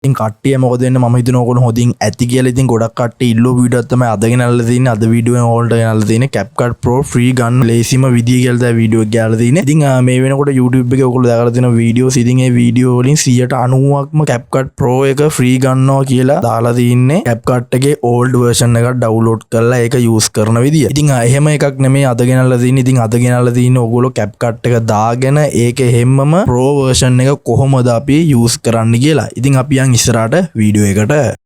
ඉතින් කට්ටිය මොකද වෙන්නේ මම හිතනවා ඔයගොල්ලෝ හොදින් ඇති කියලා. ඉතින් ගොඩක් කට්ටිය ඉල්ලුව වීඩියෝක් තමයි අද ගෙනල්ලා තියෙන්නේ. අද වීඩියෝ එකෙන් ඕල්ට ගෙනල්ලා තියෙන්නේ CapCut Pro free ගන්න ලේසිම විදිය කියලා තමයි වීඩියෝ එක ගෙනල්ලා තියෙන්නේ. ඉතින් මේ වෙනකොට YouTube එකේ ඔයගොල්ලෝ දැකලා තියෙන වීඩියෝස් ඉතින් ඒ වීඩියෝ වලින් 90%ක්ම CapCut Pro එක free ගන්නවා කියලා දාලා තියෙන්නේ. CapCut එකේ old version එකක් download කරලා ඒක use කරන විදිය. ඉතින් එහෙම එකක් නෙමෙයි අද ගෙනල්ලා තියෙන්නේ. ඉතින් අද ගෙනල්ලා තියෙන්නේ ඔයගොල්ලෝ CapCut එක දාගෙන ඒකේ හැමම Pro version එක කොහොමද අපි use කරන්න කියලා. ඉතින් අපි යන් ඉස්සරහට වීඩියෝ එකට.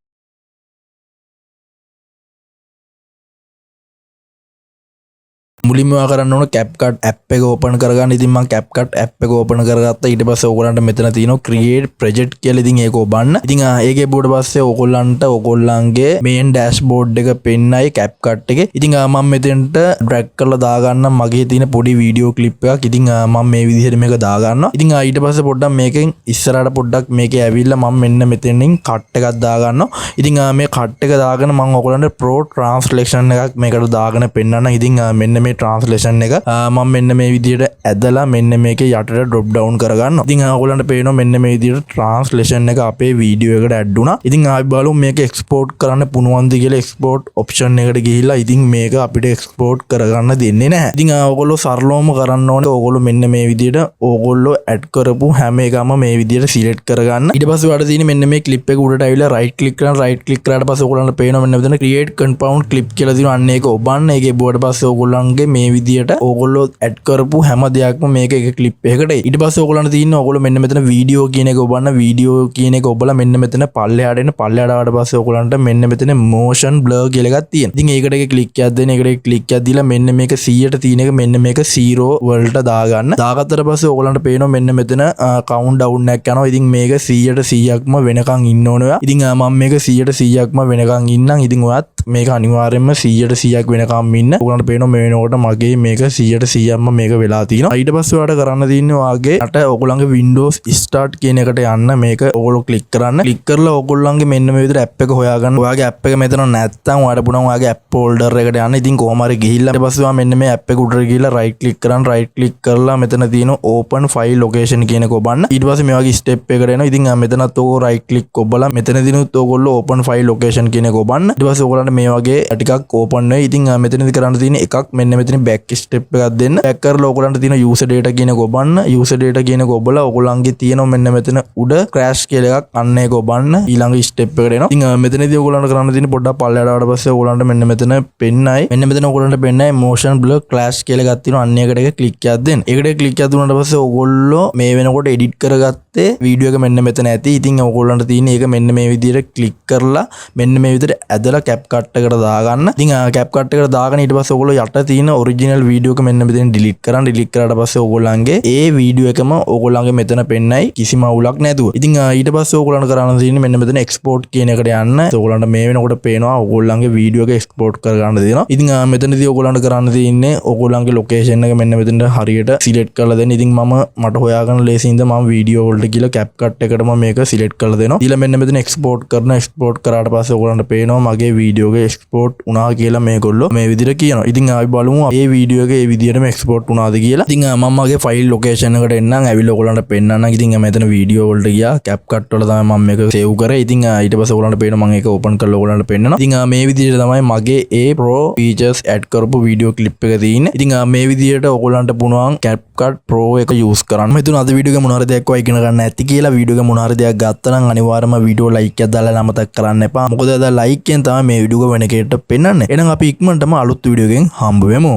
මුලින්ම කරන්න ඕන CapCut app එක open කරගන්න. ඉතින් මම CapCut app එක open කරගත්තා. ඊට පස්සේ ඕගොල්ලන්ට මෙතන තියෙනවා create project කියලා. ඉතින් ඒක ඔබන්න. ඉතින් ඒකේ බෝඩ පස්සේ ඕගොල්ලන්ට ඕගොල්ලන්ගේ main dashboard එක පෙන්නයි CapCut එකේ. ඉතින් මම මෙතෙන්ට drag කරලා දාගන්න මගේ තියෙන පොඩි video clip එකක්. ඉතින් මම මේ විදිහට මේක දාගන්නවා. ඉතින් ඊට පස්සේ පොඩ්ඩක් මේකෙන් ඉස්සරහට පොඩ්ඩක් මේකේ ඇවිල්ලා මම මෙන්න මෙතනින් cut එකක් දාගන්නවා. ඉතින් මේ cut එක දාගෙන මම ඕගොල්ලන්ට pro translation එකක් මේකට දාගෙන පෙන්නන්න. ඉතින් මෙන්න මේ translation එක මම මෙන්න මේ විදිහට ඇදලා මෙන්න මේකේ යටට drop down කරගන්නවා. ඉතින් ඔයගොල්ලන්ට පේනවා මෙන්න මේ විදිහට translation එක අපේ වීඩියෝ එකට add වුණා. ඉතින් ආයි බලමු මේක export කරන්න පුළුවන්ද කියලා. export option එකට ගිහිල්ලා ඉතින් මේක අපිට export කරගන්න දෙන්නේ නැහැ. ඉතින් ඔයගොල්ලෝ සරලවම කරන්න ඕනේ. ඔයගොල්ලෝ මෙන්න මේ විදිහට ඔයගොල්ලෝ add කරපු හැම එකම මේ විදිහට select කරගන්න. ඊට පස්සේ ඔයාලට තියෙන්නේ මෙන්න මේ clip එක උඩට ඇවිල්ලා right click කරන right click කරාට පස්සේ ඔයගොල්ලන්ට පේනවා මෙන්න මෙතන create compound clip කියලා තියෙනවා. අන්න ඒක ඔබන්න. ඒකේ බෝඩ පස්සේ ඔයගොල්ලන්ගේ මේ විදියට ඕගොල්ලෝ ඇඩ් කරපු හැම දෙයක්ම මේක එක ක්ලිප් එකකට. ඊට පස්සේ ඕගොල්ලන්ට තියෙන්නේ ඕගොල්ලෝ මෙන්න මෙතන වීඩියෝ කියන එක ඔබන්න. වීඩියෝ කියන එක ඔබලා මෙන්න මෙතන පල්ලෙහාට එන්න. පල්ලෙහාට ආවට පස්සේ ඕගොල්ලන්ට මෙන්න මෙතන motion blur කියලා එකක් තියෙනවා. ඉතින් ඒකට එක ක්ලික් එකක් දෙන්න. ඒකට ක්ලික් එකක් දීලා මෙන්න මේක 100ට තියෙන එක මෙන්න මේක 0 වලට දාගන්න. දාගත්තට පස්සේ ඕගොල්ලන්ට පේනවා මෙන්න මෙතන count down එකක් යනවා. ඉතින් මේක 100ට 100ක්ම වෙනකන් ඉන්න ඕනේ ඔයා. ඉතින් මම මේක 100ට 100ක්ම වෙනකන් ඉන්නම්. ඉතින් ඔයත් මේක අනිවාර්යයෙන්ම 100ට 100ක් වෙනකම් ඉන්න. ඕගොල්ලන්ට පේනවා මේ වෙනකොට මගේ මේක 100ට 100ක්ම මේක වෙලා තියෙනවා. ඊට පස්සේ ඔයාලට කරන්න තියෙන්නේ ඔයාගේ අට ඔයගොල්ලන්ගේ Windows Start කියන එකට යන්න. මේක ඔයගොල්ලෝ ක්ලික් කරන්න. ක්ලික් කරලා ඔයගොල්ලන්ගේ මෙන්න මේ විදිහට app එක හොයාගන්න. ඔයාගේ app එක මෙතන නැත්තම් ඔයාලට පුළුවන් ඔයාගේ app folder එකට යන්න. ඉතින් කොහොම හරි ගිහිල්ලා ඊට පස්සේ ඔයා මෙන්න මේ app එක උඩට ගිහිල්ලා right click කරන්න. right click කරලා මෙතන තියෙන open file location කියන එක ඔබන්න. ඊට පස්සේ මේ වගේ step එකකට එනවා. ඉතින් මෙතනත් ඔයගොල්ලෝ right click ඔබලා මෙතනදිනුත් ඔයගොල්ලෝ open file location කියන එක ඔබන්න. ඊට පස්සේ ඔයගොල්ලන්ට මේ වගේ ටිකක් open වෙයි. ඉතින් මෙතනදි කරන්න තියෙන එකක් මෙන්න මෙතන back step එකක් දෙන්න. back කරලා ඔයගොල්ලන්ට තියෙන user data කියන එක ඔබන්න. user data කියන එක ඔබලා ඔයගොල්ලන්ගේ තියෙන මෙන්න මෙතන උඩ crash කියලා එකක් අන්න ඒක ඔබන්න. ඊළඟ step එකට එනවා. ඉතින් මෙතනදී ඔයගොල්ලන්ට කරන්න තියෙන පොඩ්ඩක් පල්ලෙහාට ආවට පස්සේ ඔයගොල්ලන්ට මෙන්න මෙතන පෙන්නයි. මෙන්න මෙතන ඔයගොල්ලන්ට පෙන්නයි motion blur crash කියලා එකක් තියෙනවා. අන්න ඒකට එක ක්ලික් එකක් දෙන්න. ඒකට ක්ලික් එකක් දුන්නාට පස්සේ ඔයගොල්ලෝ මේ වෙනකොට edit කරගත්තේ වීඩියෝ එක මෙන්න මෙතන ඇති. ඉතින් ඔයගොල්ලන්ට තියෙන ඒක මෙන්න මේ විදිහට ක්ලික් කරලා මෙන්න මේ විදිහට ඇදලා CapCut එකට දාගන්න. ඉතින් CapCut එකට දාගෙන ඊට පස්සේ ඔයගොල්ලෝ යට තියෙන original වීඩියෝ එක මෙන්න මෙතන delete කරන්න. delete කරාට පස්සේ ඔයගොල්ලන්ගේ ඒ වීඩියෝ එකම ඔයගොල්ලන්ගේ මෙතන පෙන්නයි කිසිම අවුලක් නැතුව. ඉතින් ඊට පස්සේ ඔයගොල්ලන්ට කරන්න තියෙන්නේ මෙන්න මෙතන export කියන එකට යන්න. ඔයගොල්ලන්ට මේ වෙනකොට පේනවා ඔයගොල්ලන්ගේ වීඩියෝ එක export කරගන්න දෙනවා. ඉතින් මෙතනදී ඔයගොල්ලන්ට කරන්න තියෙන්නේ ඔයගොල්ලන්ගේ location එක මෙන්න මෙතනට හරියට select කරලා දෙන්න. ඉතින් මට හොයාගන්න ලේසියින්ද මම වීඩියෝ වලට ගිහලා CapCut එකටම මේක select කරලා දෙනවා. ඊළඟ මෙන්න මෙතන export කරන. export කරාට පස්සේ ඔයගොල්ලන්ට පේනවා මගේ වීඩියෝ එක export වුණා කියලා මේගොල්ලෝ මේ විදිහට කියනවා. ඉතින් ආයි බලමු මේ වීඩියෝ එක ඒ විදිහටම export වුණාද කියලා. ඉතින් මම මගේ ෆයිල් ලොකේෂන් එකට එන්නම්. ඇවිල්ලා ඔයගොල්ලන්ට පෙන්නන්නම්. ඉතින් මෙතන වීඩියෝ වලට ගියා. CapCut වල තමයි මම මේක සේව් කරේ. ඉතින් ඊට පස්සේ ඔයගොල්ලන්ට පේනවා මම ඒක ඕපන් කරලා ඔයගොල්ලන්ට පෙන්නනවා. ඉතින් මේ විදිහට තමයි මගේ ඒ Pro features add කරපු වීඩියෝ ක්ලිප් එක තියෙන්නේ. ඉතින් මේ විදිහට ඔයගොල්ලන්ට පුළුවන් CapCut Pro එක use කරන්න. මම හිතුවා අද වීඩියෝ එක මොන හරි දෙයක් ඔය ඉගෙන ගන්න ඇති කියලා. වීඩියෝ එක මොන හරි දෙයක් ගත්තා නම් අනිවාර්යයෙන්ම වීඩියෝ like එකක් දාලා අමතක කරන්න එපා. මොකද අද like එකෙන් තමයි මේ වීඩියෝ එක වෙන කෙනෙක්ට පෙන්නන්නේ. එහෙනම් අපි ඉක්මනටම අලුත් වීඩියෝ එකෙන් හම්බ වෙමු.